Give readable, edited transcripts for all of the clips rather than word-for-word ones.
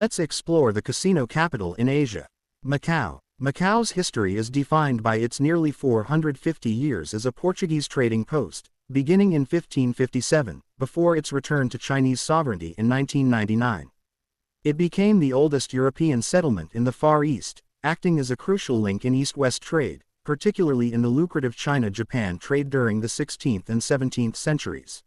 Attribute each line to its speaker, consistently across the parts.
Speaker 1: Let's explore the casino capital in Asia. Macau. Macau's history is defined by its nearly 450 years as a Portuguese trading post, beginning in 1557, before its return to Chinese sovereignty in 1999. It became the oldest European settlement in the Far East, acting as a crucial link in East-West trade, particularly in the lucrative China-Japan trade during the 16th and 17th centuries.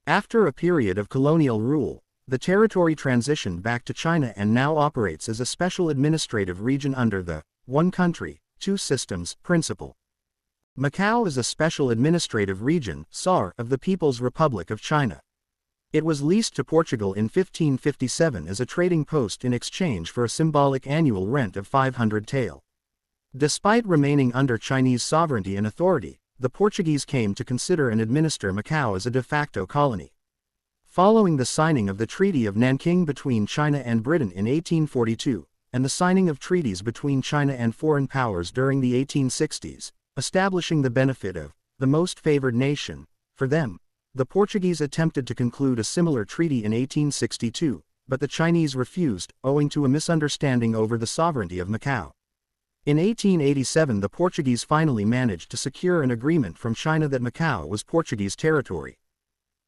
Speaker 1: After a period of colonial rule, the territory transitioned back to China and now operates as a special administrative region under the one country, two systems principle. Macau is a special administrative region (SAR) of the People's Republic of China. It was leased to Portugal in 1557 as a trading post in exchange for a symbolic annual rent of 500 tael. Despite remaining under Chinese sovereignty and authority, the Portuguese came to consider and administer Macau as a de facto colony. Following the signing of the Treaty of Nanking between China and Britain in 1842, and the signing of treaties between China and foreign powers during the 1860s, establishing the benefit of the most favored nation, for them, the Portuguese attempted to conclude a similar treaty in 1862, but the Chinese refused, owing to a misunderstanding over the sovereignty of Macau. In 1887 the Portuguese finally managed to secure an agreement from China that Macau was Portuguese territory.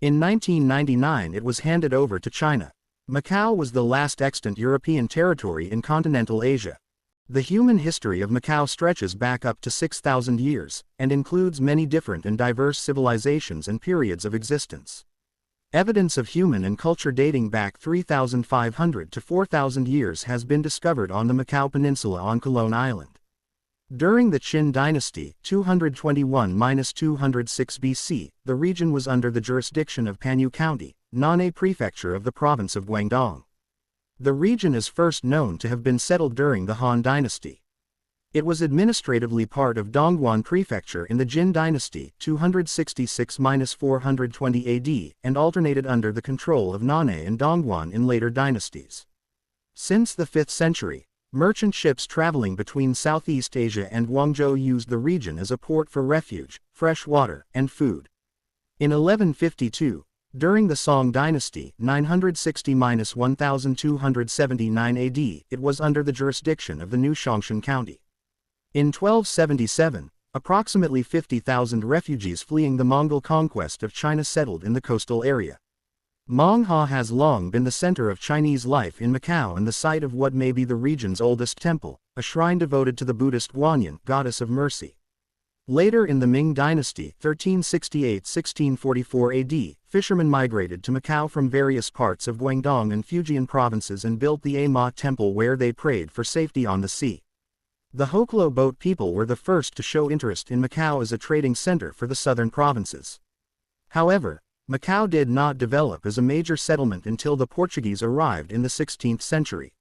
Speaker 1: In 1999 it was handed over to China. Macau was the last extant European territory in continental Asia. The human history of Macau stretches back up to 6,000 years, and includes many different and diverse civilizations and periods of existence. Evidence of human and culture dating back 3,500 to 4,000 years has been discovered on the Macau Peninsula on Colon Island. During the Qin dynasty, 221–206 BC, the region was under the jurisdiction of Panyu County, Nan'e Prefecture of the province of Guangdong. The region is first known to have been settled during the Han dynasty. It was administratively part of Dongguan Prefecture in the Jin dynasty, 266–420 AD, and alternated under the control of Nan'e and Dongguan in later dynasties. Since the 5th century, merchant ships traveling between Southeast Asia and Guangzhou used the region as a port for refuge, fresh water, and food. In 1152, during the Song dynasty, 960–1279 AD, it was under the jurisdiction of the new Shongshan County. In 1277, approximately 50,000 refugees fleeing the Mongol conquest of China settled in the coastal area. Mongha has long been the center of Chinese life in Macau and the site of what may be the region's oldest temple, a shrine devoted to the Buddhist Guanyin, goddess of mercy. Later in the Ming dynasty, 1368–1644 AD, fishermen migrated to Macau from various parts of Guangdong and Fujian provinces and built the Ma Temple where they prayed for safety on the sea. The Hoklo boat people were the first to show interest in Macau as a trading center for the southern provinces. However, Macau did not develop as a major settlement until the Portuguese arrived in the 16th century.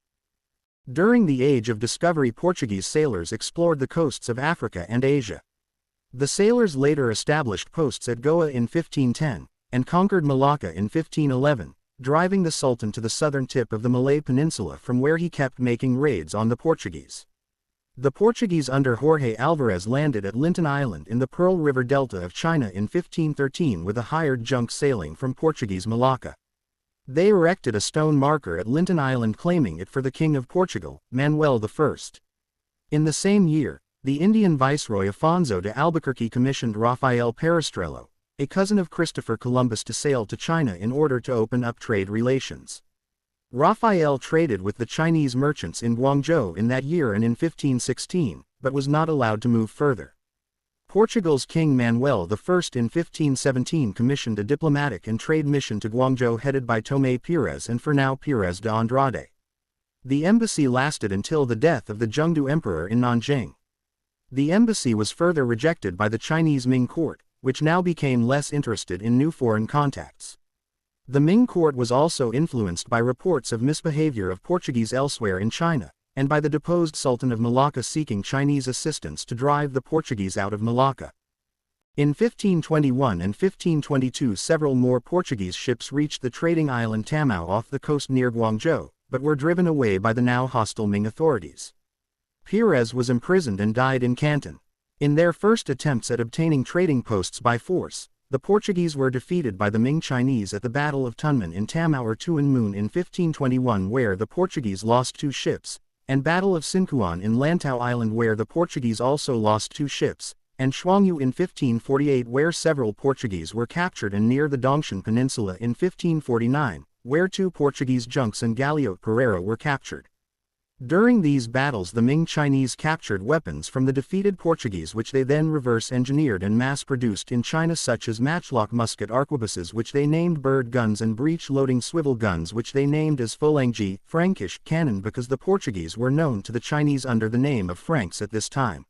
Speaker 1: During the Age of Discovery, Portuguese sailors explored the coasts of Africa and Asia. The sailors later established posts at Goa in 1510, and conquered Malacca in 1511, driving the Sultan to the southern tip of the Malay Peninsula from where he kept making raids on the Portuguese. The Portuguese under Jorge Alvarez landed at Linton Island in the Pearl River Delta of China in 1513 with a hired junk sailing from Portuguese Malacca. They erected a stone marker at Linton Island claiming it for the King of Portugal, Manuel I. In the same year, the Indian Viceroy Afonso de Albuquerque commissioned Rafael Perestrello, a cousin of Christopher Columbus, to sail to China in order to open up trade relations. Rafael traded with the Chinese merchants in Guangzhou in that year and in 1516, but was not allowed to move further. Portugal's King Manuel I in 1517 commissioned a diplomatic and trade mission to Guangzhou headed by Tomé Pires and Fernão Pires de Andrade. The embassy lasted until the death of the Zhengdu Emperor in Nanjing. The embassy was further rejected by the Chinese Ming court, which now became less interested in new foreign contacts. The Ming court was also influenced by reports of misbehavior of Portuguese elsewhere in China, and by the deposed Sultan of Malacca seeking Chinese assistance to drive the Portuguese out of Malacca. In 1521 and 1522 several more Portuguese ships reached the trading island Tamao off the coast near Guangzhou, but were driven away by the now hostile Ming authorities. Pires was imprisoned and died in Canton. In their first attempts at obtaining trading posts by force, the Portuguese were defeated by the Ming Chinese at the Battle of Tunman in Tamau or Tuan Moon in 1521 where the Portuguese lost 2 ships, and Battle of Sinkuan in Lantau Island where the Portuguese also lost 2 ships, and Shuangyu in 1548 where several Portuguese were captured and near the Dongshan Peninsula in 1549, where 2 Portuguese junks and Galiote Pereira were captured. During these battles the Ming Chinese captured weapons from the defeated Portuguese which they then reverse-engineered and mass-produced in China such as matchlock musket arquebuses which they named bird guns and breech-loading swivel guns which they named as Phalangi, Frankish cannon because the Portuguese were known to the Chinese under the name of Franks at this time.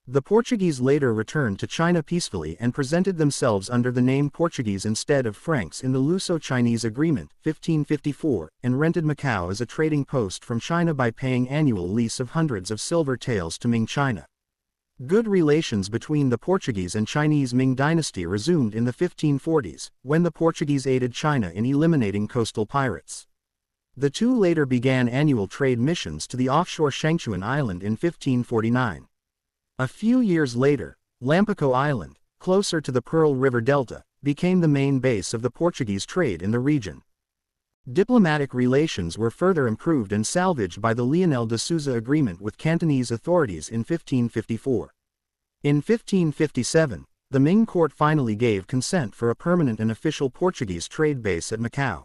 Speaker 1: The Portuguese later returned to China peacefully and presented themselves under the name Portuguese instead of Franks in the Luso-Chinese Agreement, 1554, and rented Macau as a trading post from China by paying annual lease of hundreds of silver taels to Ming China. Good relations between the Portuguese and Chinese Ming dynasty resumed in the 1540s, when the Portuguese aided China in eliminating coastal pirates. The two later began annual trade missions to the offshore Shangchuan Island in 1549. A few years later, Lampico Island, closer to the Pearl River Delta, became the main base of the Portuguese trade in the region. Diplomatic relations were further improved and salvaged by the Leonel de Souza Agreement with Cantonese authorities in 1554. In 1557, the Ming court finally gave consent for a permanent and official Portuguese trade base at Macau.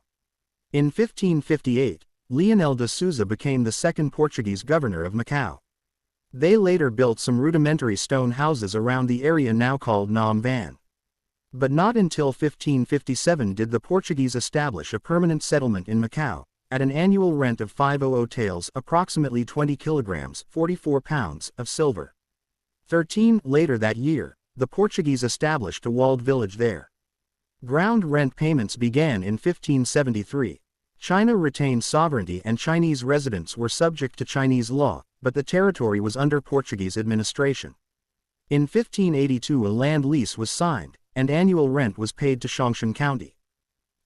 Speaker 1: In 1558, Leonel de Souza became the second Portuguese governor of Macau. They later built some rudimentary stone houses around the area now called Nam Van. But not until 1557 did the Portuguese establish a permanent settlement in Macau, at an annual rent of 500 taels, approximately 20 kilograms, 44 pounds, of silver. Later that year, the Portuguese established a walled village there. Ground rent payments began in 1573. China retained sovereignty and Chinese residents were subject to Chinese law, but the territory was under Portuguese administration. In 1582 a land lease was signed, and annual rent was paid to Shongshan County.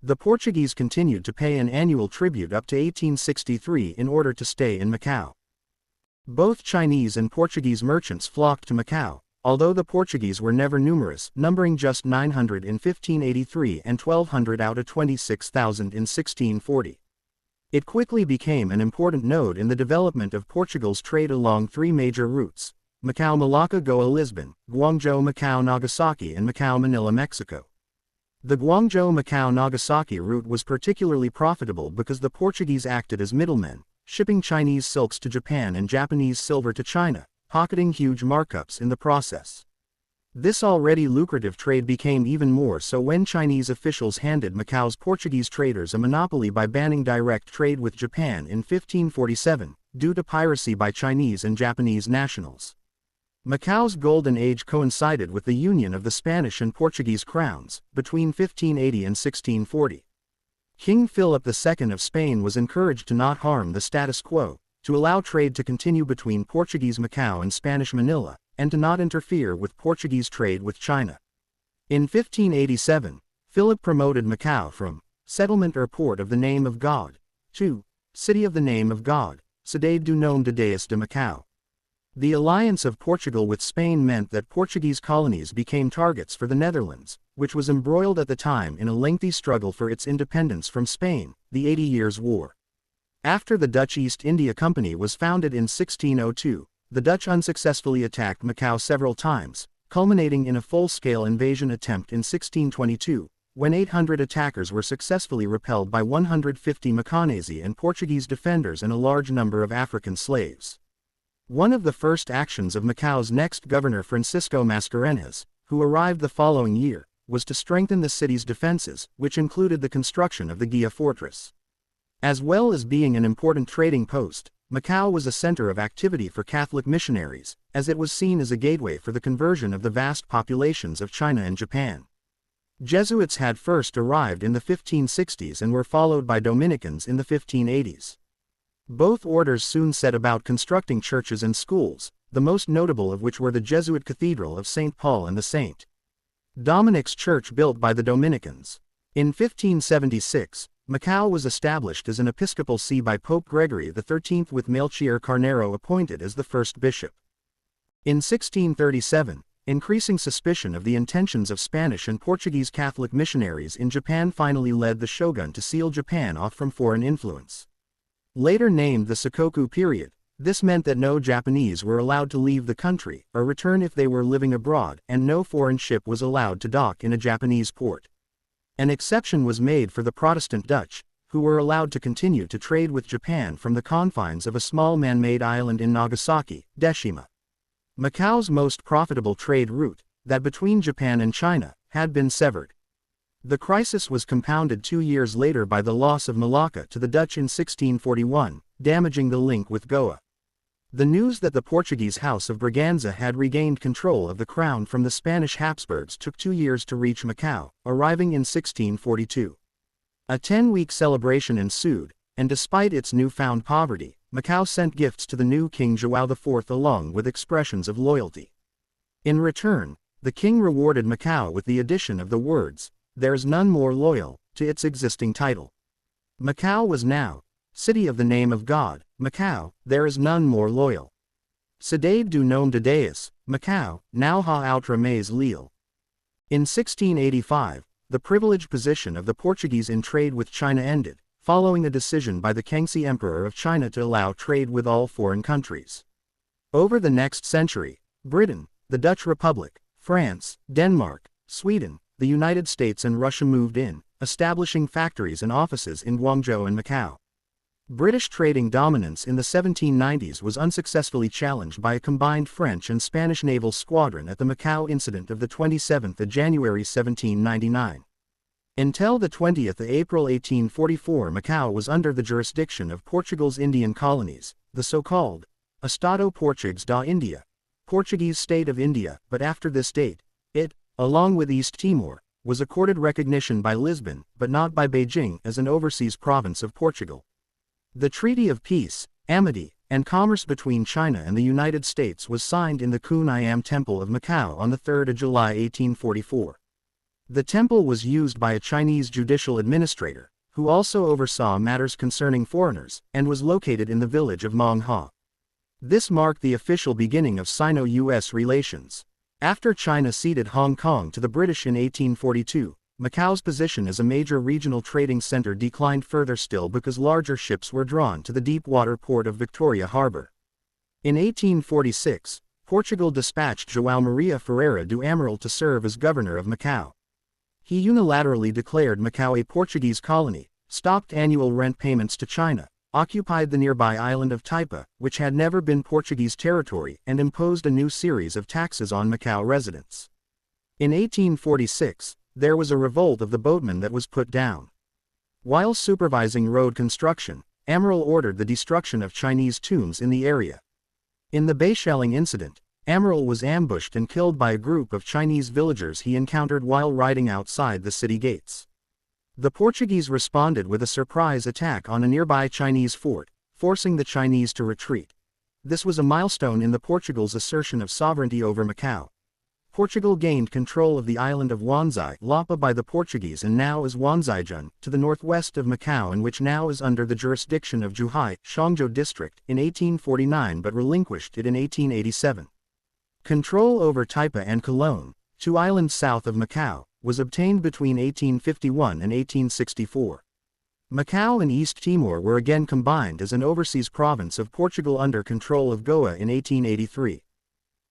Speaker 1: The Portuguese continued to pay an annual tribute up to 1863 in order to stay in Macau. Both Chinese and Portuguese merchants flocked to Macau, although the Portuguese were never numerous, numbering just 900 in 1583 and 1,200 out of 26,000 in 1640. It quickly became an important node in the development of Portugal's trade along 3 major routes: Macau Malacca Goa Lisbon, Guangzhou Macau Nagasaki and Macau Manila Mexico. The Guangzhou Macau Nagasaki route was particularly profitable because the Portuguese acted as middlemen, shipping Chinese silks to Japan and Japanese silver to China, pocketing huge markups in the process. This already lucrative trade became even more so when Chinese officials handed Macau's Portuguese traders a monopoly by banning direct trade with Japan in 1547, due to piracy by Chinese and Japanese nationals. Macau's golden age coincided with the union of the Spanish and Portuguese crowns, between 1580 and 1640. King Philip II of Spain was encouraged to not harm the status quo, to allow trade to continue between Portuguese Macau and Spanish Manila, and to not interfere with Portuguese trade with China. In 1587, Philip promoted Macau from settlement or port of the name of God to city of the name of God, Cidade do Nome de Deus de Macau. The alliance of Portugal with Spain meant that Portuguese colonies became targets for the Netherlands, which was embroiled at the time in a lengthy struggle for its independence from Spain, the 80 Years' War. After the Dutch East India Company was founded in 1602, the Dutch unsuccessfully attacked Macau several times, culminating in a full-scale invasion attempt in 1622, when 800 attackers were successfully repelled by 150 Macanese and Portuguese defenders and a large number of African slaves. One of the first actions of Macau's next governor Francisco Mascarenhas, who arrived the following year, was to strengthen the city's defenses, which included the construction of the Gia fortress. As well as being an important trading post, Macau was a center of activity for Catholic missionaries, as it was seen as a gateway for the conversion of the vast populations of China and Japan. Jesuits had first arrived in the 1560s and were followed by Dominicans in the 1580s. Both orders soon set about constructing churches and schools, the most notable of which were the Jesuit Cathedral of St. Paul and the St. Dominic's Church built by the Dominicans. In 1576, Macau was established as an episcopal see by Pope Gregory XIII with Melchior Carnero appointed as the first bishop. In 1637, increasing suspicion of the intentions of Spanish and Portuguese Catholic missionaries in Japan finally led the shogun to seal Japan off from foreign influence. Later named the Sakoku period, this meant that no Japanese were allowed to leave the country or return if they were living abroad, and no foreign ship was allowed to dock in a Japanese port. An exception was made for the Protestant Dutch, who were allowed to continue to trade with Japan from the confines of a small man-made island in Nagasaki, Deshima. Macau's most profitable trade route, that between Japan and China, had been severed. The crisis was compounded 2 years later by the loss of Malacca to the Dutch in 1641, damaging the link with Goa. The news that the Portuguese House of Braganza had regained control of the crown from the Spanish Habsburgs took 2 years to reach Macau, arriving in 1642. A 10-week celebration ensued, and despite its newfound poverty, Macau sent gifts to the new King João IV along with expressions of loyalty. In return, the king rewarded Macau with the addition of the words, "There's none more loyal," to its existing title. Macau was now, "City of the Name of God, Macau, there is none more loyal. Cidade do nome de Deus, Macau, now ha outra mais leal." In 1685, the privileged position of the Portuguese in trade with China ended, following a decision by the Kangxi Emperor of China to allow trade with all foreign countries. Over the next century, Britain, the Dutch Republic, France, Denmark, Sweden, the United States and Russia moved in, establishing factories and offices in Guangzhou and Macau. British trading dominance in the 1790s was unsuccessfully challenged by a combined French and Spanish naval squadron at the Macau incident of the 27th of January 1799. Until the 20th of April 1844, Macau was under the jurisdiction of Portugal's Indian colonies, the so-called Estado Português da Índia, Portuguese State of India, but after this date, it, along with East Timor, was accorded recognition by Lisbon, but not by Beijing as an overseas province of Portugal. The Treaty of Peace, Amity, and Commerce between China and the United States was signed in the Kun Iam Temple of Macau on the 3rd of July 1844. The temple was used by a Chinese judicial administrator, who also oversaw matters concerning foreigners, and was located in the village of Mong Ha. This marked the official beginning of Sino-US relations. After China ceded Hong Kong to the British in 1842, Macau's position as a major regional trading center declined further still because larger ships were drawn to the deep-water port of Victoria Harbour. In 1846, Portugal dispatched João Maria Ferreira do Amaral to serve as governor of Macau. He unilaterally declared Macau a Portuguese colony, stopped annual rent payments to China, occupied the nearby island of Taipa, which had never been Portuguese territory, and imposed a new series of taxes on Macau residents. In 1846, there was a revolt of the boatmen that was put down. While supervising road construction, Amaral ordered the destruction of Chinese tombs in the area. In the Bayshelling incident, Amaral was ambushed and killed by a group of Chinese villagers he encountered while riding outside the city gates. The Portuguese responded with a surprise attack on a nearby Chinese fort, forcing the Chinese to retreat. This was a milestone in Portugal's assertion of sovereignty over Macau. Portugal gained control of the island of Wanzai Lapa by the Portuguese and now is Wanzaijun, to the northwest of Macau and which now is under the jurisdiction of Zhuhai, Shangzhou district, in 1849 but relinquished it in 1887. Control over Taipa and Cologne, 2 islands south of Macau, was obtained between 1851 and 1864. Macau and East Timor were again combined as an overseas province of Portugal under control of Goa in 1883.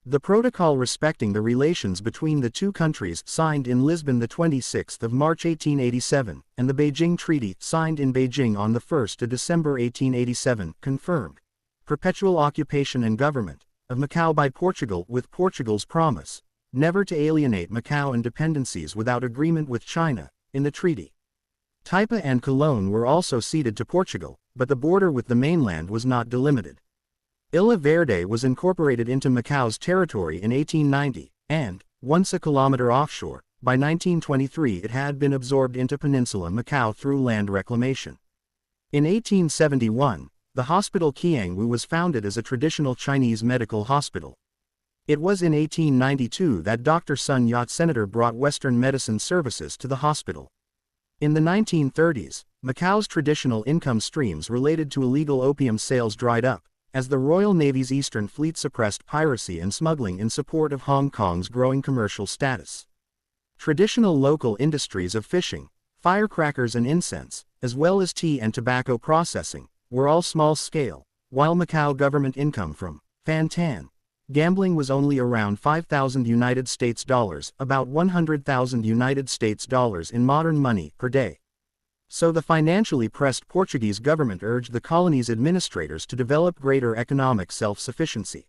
Speaker 1: The protocol respecting the relations between the two countries signed in Lisbon the 26th of March 1887, and the Beijing Treaty signed in Beijing on the 1st of December 1887 confirmed perpetual occupation and government of Macau by Portugal with Portugal's promise never to alienate Macau and dependencies without agreement with China in the treaty. Taipa and Cologne were also ceded to Portugal, but the border with the mainland was not delimited. Ilha Verde was incorporated into Macau's territory in 1890, and, once a kilometer offshore, by 1923 it had been absorbed into Peninsula Macau through land reclamation. In 1871, the Hospital Kiangwu was founded as a traditional Chinese medical hospital. It was in 1892 that Dr. Sun Yat-Senator brought Western medicine services to the hospital. In the 1930s, Macau's traditional income streams related to illegal opium sales dried up, as the Royal Navy's Eastern Fleet suppressed piracy and smuggling in support of Hong Kong's growing commercial status. Traditional local industries of fishing, firecrackers and incense, as well as tea and tobacco processing, were all small-scale, while Macau government income from fan-tan gambling was only around 5,000 United States dollars, about 100,000 United States dollars in modern money per day. So the financially pressed Portuguese government urged the colony's administrators to develop greater economic self-sufficiency.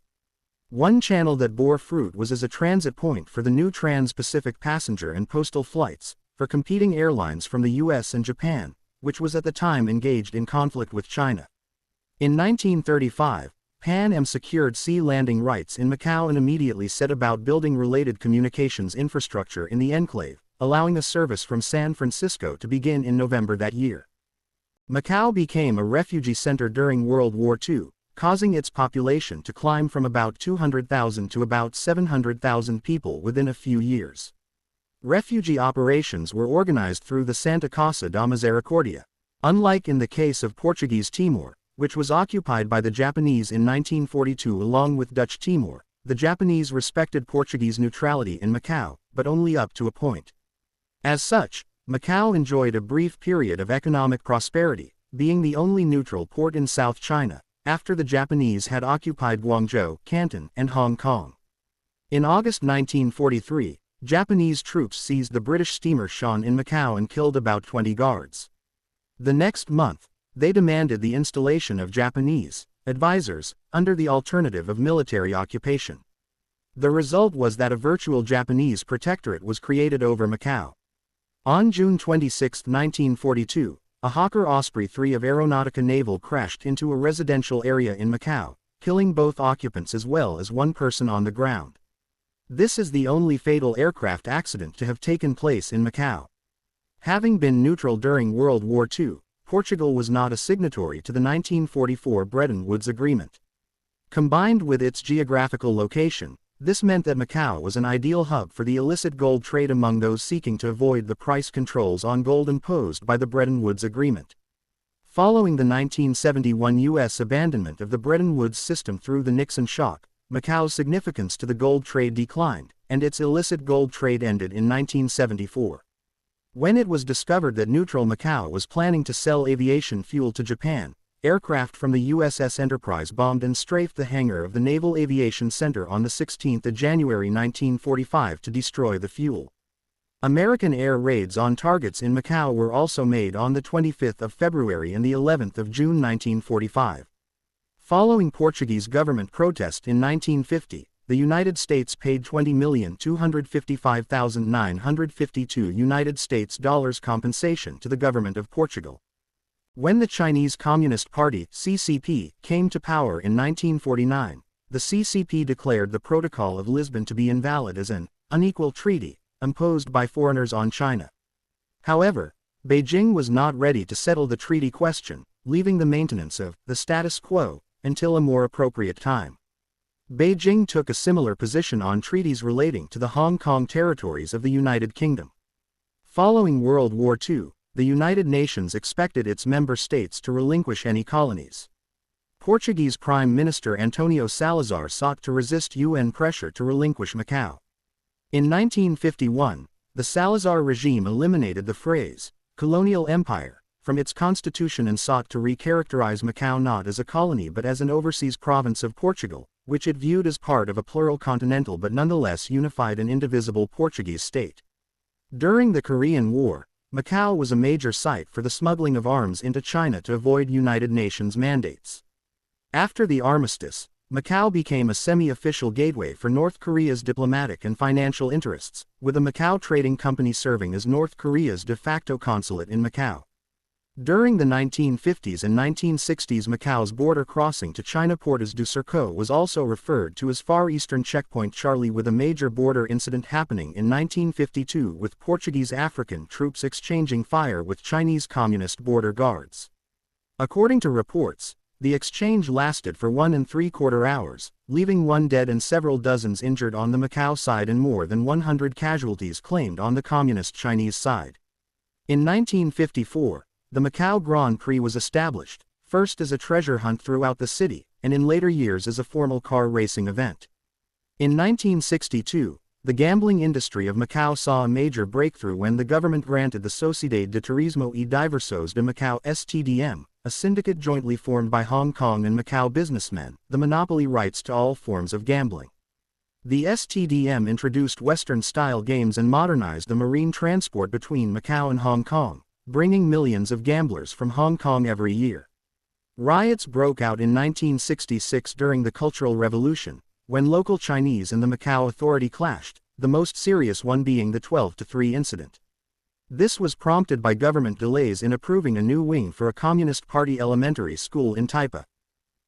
Speaker 1: One channel that bore fruit was as a transit point for the new trans-Pacific passenger and postal flights, for competing airlines from the US and Japan, which was at the time engaged in conflict with China. In 1935, Pan Am secured sea landing rights in Macau and immediately set about building related communications infrastructure in the enclave, allowing a service from San Francisco to begin in November that year. Macau became a refugee center during World War II, causing its population to climb from about 200,000 to about 700,000 people within a few years. Refugee operations were organized through the Santa Casa da Misericordia. Unlike in the case of Portuguese Timor, which was occupied by the Japanese in 1942 along with Dutch Timor, the Japanese respected Portuguese neutrality in Macau, but only up to a point. As such, Macau enjoyed a brief period of economic prosperity, being the only neutral port in South China, after the Japanese had occupied Guangzhou, Canton, and Hong Kong. In August 1943, Japanese troops seized the British steamer Shan in Macau and killed about 20 guards. The next month, they demanded the installation of Japanese advisors under the alternative of military occupation. The result was that a virtual Japanese protectorate was created over Macau. On June 26, 1942, a Hawker Osprey 3 of Aeronautica Naval crashed into a residential area in Macau, killing both occupants as well as one person on the ground. This is the only fatal aircraft accident to have taken place in Macau. Having been neutral during World War II, Portugal was not a signatory to the 1944 Bretton Woods Agreement. Combined with its geographical location, this meant that Macau was an ideal hub for the illicit gold trade among those seeking to avoid the price controls on gold imposed by the Bretton Woods Agreement. Following the 1971 U.S. abandonment of the Bretton Woods system through the Nixon shock, Macau's significance to the gold trade declined, and its illicit gold trade ended in 1974. When it was discovered that neutral Macau was planning to sell aviation fuel to Japan, aircraft from the USS Enterprise bombed and strafed the hangar of the Naval Aviation Center on the 16th of January 1945 to destroy the fuel. American air raids on targets in Macau were also made on the 25th of February and the 11th of June 1945. Following Portuguese government protest in 1950, the United States paid $20,255,952 United States dollars compensation to the government of Portugal. When the Chinese Communist Party (CCP) came to power in 1949, the CCP declared the Protocol of Lisbon to be invalid as an unequal treaty imposed by foreigners on China. However, Beijing was not ready to settle the treaty question, leaving the maintenance of the status quo until a more appropriate time. Beijing took a similar position on treaties relating to the Hong Kong territories of the United Kingdom. Following World War II, the United Nations expected its member states to relinquish any colonies. Portuguese Prime Minister António Salazar sought to resist UN pressure to relinquish Macau. In 1951, the Salazar regime eliminated the phrase, colonial empire, from its constitution and sought to recharacterize Macau not as a colony but as an overseas province of Portugal, which it viewed as part of a plural continental but nonetheless unified and indivisible Portuguese state. During the Korean War, Macau was a major site for the smuggling of arms into China to avoid United Nations mandates. After the armistice, Macau became a semi-official gateway for North Korea's diplomatic and financial interests, with a Macau trading company serving as North Korea's de facto consulate in Macau. During the 1950s and 1960s, Macau's border crossing to China Portas do Surco was also referred to as Far Eastern Checkpoint Charlie, with a major border incident happening in 1952 with Portuguese African troops exchanging fire with Chinese Communist border guards. According to reports, the exchange lasted for 1¾ hours, leaving one dead and several dozens injured on the Macau side and more than 100 casualties claimed on the Communist Chinese side. In 1954, the Macau Grand Prix was established, first as a treasure hunt throughout the city, and in later years as a formal car racing event. In 1962, the gambling industry of Macau saw a major breakthrough when the government granted the Sociedad de Turismo y Diversos de Macau (STDM), a syndicate jointly formed by Hong Kong and Macau businessmen, the monopoly rights to all forms of gambling. The STDM introduced Western-style games and modernized the marine transport between Macau and Hong Kong, bringing millions of gamblers from Hong Kong every year. Riots broke out in 1966 during the Cultural Revolution, when local Chinese and the Macau Authority clashed, the most serious one being the 12-3 incident. This was prompted by government delays in approving a new wing for a Communist Party elementary school in Taipa.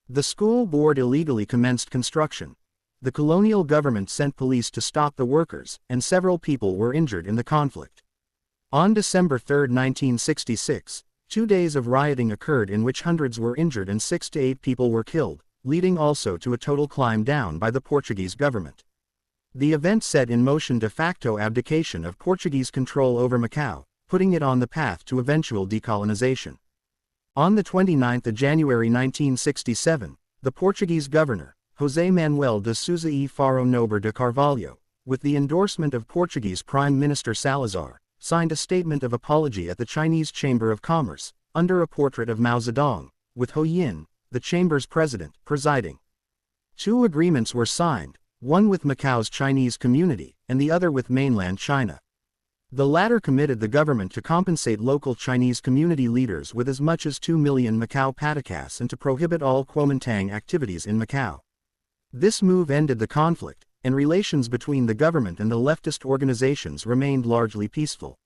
Speaker 1: The school board illegally commenced construction. The colonial government sent police to stop the workers, and several people were injured in the conflict. On December 3, 1966, 2 days of rioting occurred in which hundreds were injured and 6 to 8 people were killed, leading also to a total climb down by the Portuguese government. The event set in motion de facto abdication of Portuguese control over Macau, putting it on the path to eventual decolonization. On the 29th of January 1967, the Portuguese governor, José Manuel de Sousa e Faro Nobre de Carvalho, with the endorsement of Portuguese Prime Minister Salazar, signed a statement of apology at the Chinese Chamber of Commerce, under a portrait of Mao Zedong, with Ho Yin, the Chamber's president, presiding. 2 agreements were signed, one with Macau's Chinese community, and the other with mainland China. The latter committed the government to compensate local Chinese community leaders with as much as 2 million Macau patacas and to prohibit all Kuomintang activities in Macau. This move ended the conflict, and relations between the government and the leftist organizations remained largely peaceful.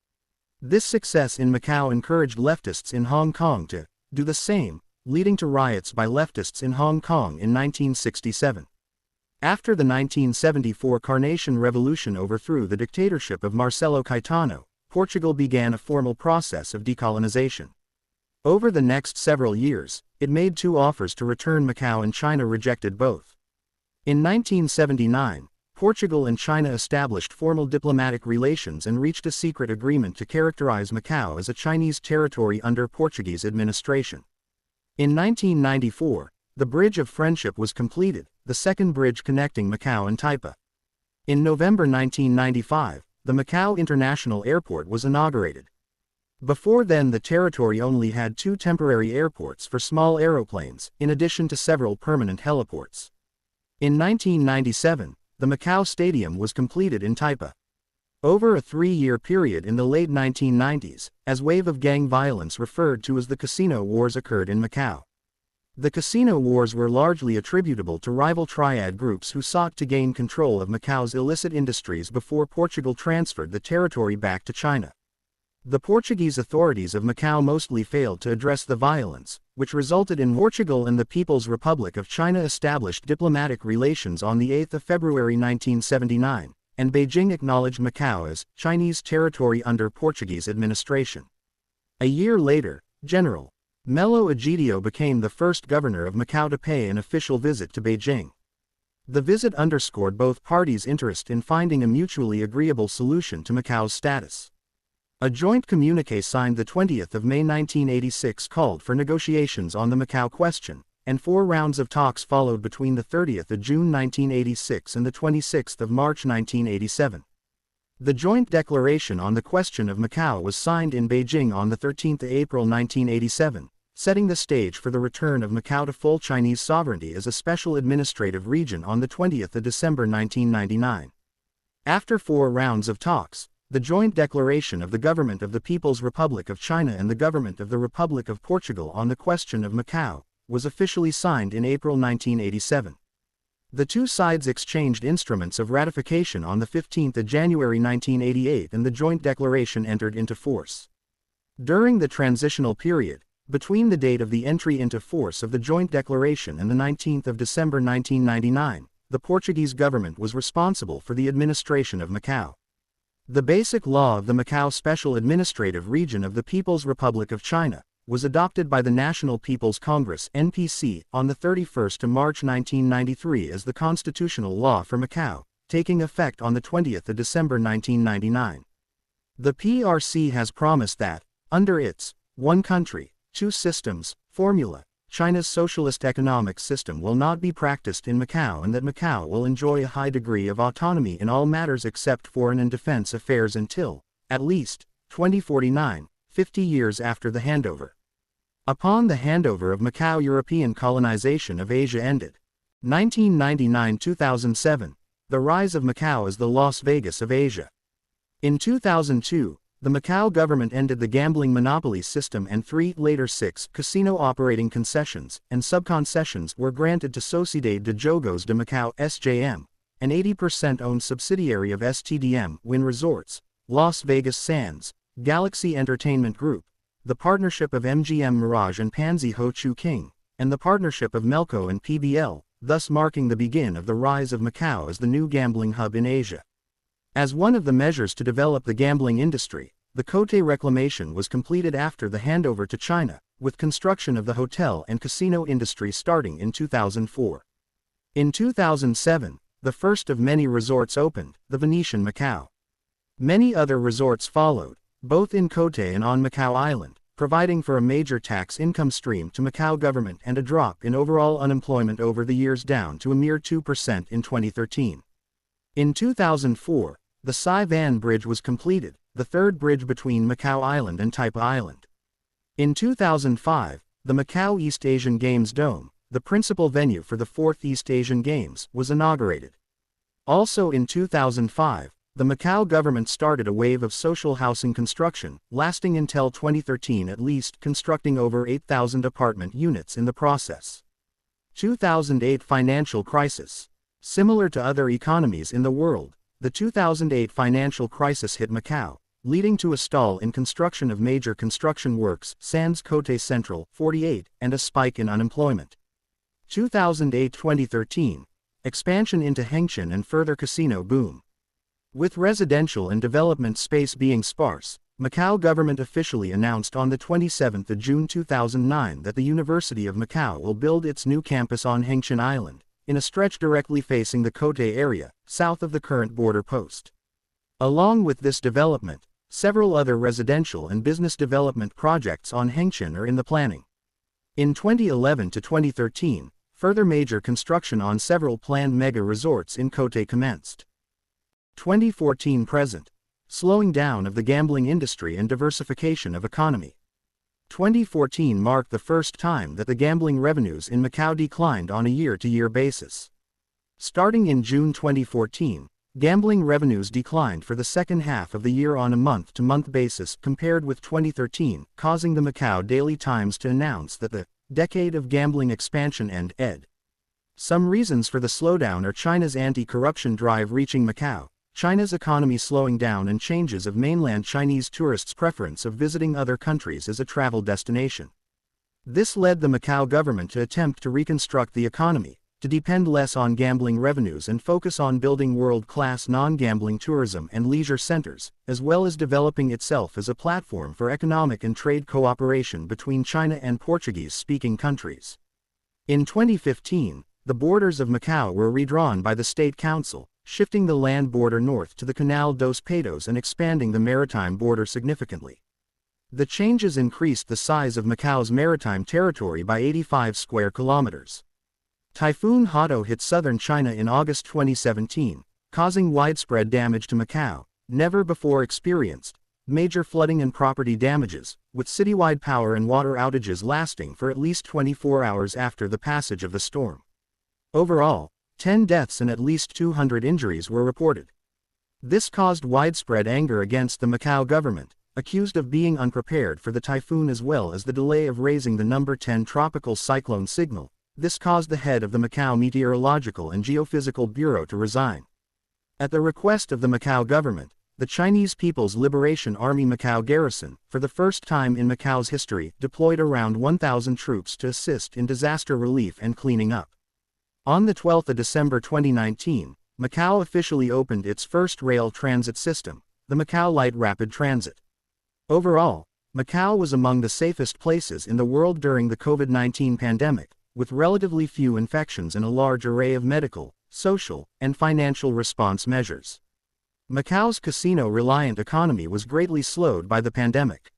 Speaker 1: This success in Macau encouraged leftists in Hong Kong to do the same, leading to riots by leftists in Hong Kong in 1967. After the 1974 Carnation Revolution overthrew the dictatorship of Marcelo Caetano, Portugal began a formal process of decolonization. Over the next several years, it made 2 offers to return Macau, and China rejected both. In 1979, Portugal and China established formal diplomatic relations and reached a secret agreement to characterize Macau as a Chinese territory under Portuguese administration. In 1994, the Bridge of Friendship was completed, the second bridge connecting Macau and Taipa. In November 1995, the Macau International Airport was inaugurated. Before then, the territory only had 2 temporary airports for small aeroplanes, in addition to several permanent heliports. In 1997, the Macau Stadium was completed in Taipa. Over a 3-year period in the late 1990s, a wave of gang violence referred to as the Casino Wars occurred in Macau. The Casino Wars were largely attributable to rival triad groups who sought to gain control of Macau's illicit industries before Portugal transferred the territory back to China. The Portuguese authorities of Macau mostly failed to address the violence, which resulted in Portugal and the People's Republic of China established diplomatic relations on the 8th of February 1979. And Beijing acknowledged Macau as Chinese territory under Portuguese administration. A year later, General Melo Egidio became the first governor of Macau to pay an official visit to Beijing. The visit underscored both parties' interest in finding a mutually agreeable solution to Macau's status. A joint communiqué signed the 20th of May 1986 called for negotiations on the Macau question, and 4 rounds of talks followed between the 30th of June 1986 and the 26th of March 1987. The joint declaration on the question of Macau was signed in Beijing on the 13th of April 1987, setting the stage for the return of Macau to full Chinese sovereignty as a special administrative region on the 20th of December 1999. After 4 rounds of talks, the joint declaration of the Government of the People's Republic of China and the Government of the Republic of Portugal on the question of Macau was officially signed in April 1987. The 2 sides exchanged instruments of ratification on the 15th of January 1988 and the joint declaration entered into force. During the transitional period, between the date of the entry into force of the joint declaration and the 19th of December 1999, the Portuguese government was responsible for the administration of Macau. The Basic Law of the Macau Special Administrative Region of the People's Republic of China was adopted by the National People's Congress (NPC) on the 31st of March 1993 as the constitutional law for Macau, taking effect on the 20th of December 1999. The PRC has promised that, under its "one country, two systems" formula, China's socialist economic system will not be practiced in Macau and that Macau will enjoy a high degree of autonomy in all matters except foreign and defense affairs until, at least, 2049, 50 years after the handover. Upon the handover of Macau, European colonization of Asia ended. 1999-2007, the rise of Macau as the Las Vegas of Asia. In 2002, the Macau government ended the gambling monopoly system and later six casino operating concessions and subconcessions were granted to Sociedade de Jogos de Macau (SJM), an 80% owned subsidiary of STDM Wynn Resorts, Las Vegas Sands, Galaxy Entertainment Group, the partnership of MGM Mirage and Pansy Ho Chu King, and the partnership of Melco and PBL, thus marking the begin of the rise of Macau as the new gambling hub in Asia. As one of the measures to develop the gambling industry, the Cotai reclamation was completed after the handover to China, with construction of the hotel and casino industry starting in 2004. In 2007, the first of many resorts opened, the Venetian Macau. Many other resorts followed, both in Cotai and on Macau Island, providing for a major tax income stream to Macau government and a drop in overall unemployment over the years down to a mere 2% in 2013. In 2004, the Sai Van Bridge was completed, the third bridge between Macau Island and Taipa Island. In 2005, the Macau East Asian Games Dome, the principal venue for the 4th East Asian Games, was inaugurated. Also in 2005, the Macau government started a wave of social housing construction, lasting until 2013 at least, constructing over 8,000 apartment units in the process. 2008 financial crisis. Similar to other economies in the world, the 2008 financial crisis hit Macau, leading to a stall in construction of major construction works, Sands Cotai Central, 48, and a spike in unemployment. 2008-2013, expansion into Hengqin and further casino boom. With residential and development space being sparse, Macau government officially announced on the 27th of June 2009 that the University of Macau will build its new campus on Hengqin Island, in a stretch directly facing the Cotai area, south of the current border post. Along with this development, several other residential and business development projects on Hengqin are in the planning. In 2011 to 2013, further major construction on several planned mega resorts in Cotai commenced. 2014 present. Slowing down of the gambling industry and diversification of economy. 2014 marked the first time that the gambling revenues in Macau declined on a year-to-year basis. Starting in June 2014, gambling revenues declined for the second half of the year on a month-to-month basis compared with 2013, causing the Macau Daily Times to announce that the decade of gambling expansion ended. Some reasons for the slowdown are China's anti-corruption drive reaching Macau, China's economy slowing down, and changes of mainland Chinese tourists' preference of visiting other countries as a travel destination. This led the Macau government to attempt to reconstruct the economy, to depend less on gambling revenues and focus on building world-class non-gambling tourism and leisure centers, as well as developing itself as a platform for economic and trade cooperation between China and Portuguese-speaking countries. In 2015, the borders of Macau were redrawn by the State Council, shifting the land border north to the Canal dos Patos and expanding the maritime border significantly. The changes increased the size of Macau's maritime territory by 85 square kilometers. Typhoon Hato hit southern China in August 2017, causing widespread damage to Macau, never before experienced, major flooding and property damages, with citywide power and water outages lasting for at least 24 hours after the passage of the storm. Overall, 10 deaths and at least 200 injuries were reported. This caused widespread anger against the Macau government, accused of being unprepared for the typhoon as well as the delay of raising the number 10 tropical cyclone signal. This caused the head of the Macau Meteorological and Geophysical Bureau to resign. At the request of the Macau government, the Chinese People's Liberation Army Macau Garrison, for the first time in Macau's history, deployed around 1,000 troops to assist in disaster relief and cleaning up. On the 12th of December 2019, Macau officially opened its first rail transit system, the Macau Light Rapid Transit. Overall, Macau was among the safest places in the world during the COVID-19 pandemic, with relatively few infections and a large array of medical, social, and financial response measures. Macau's casino-reliant economy was greatly slowed by the pandemic.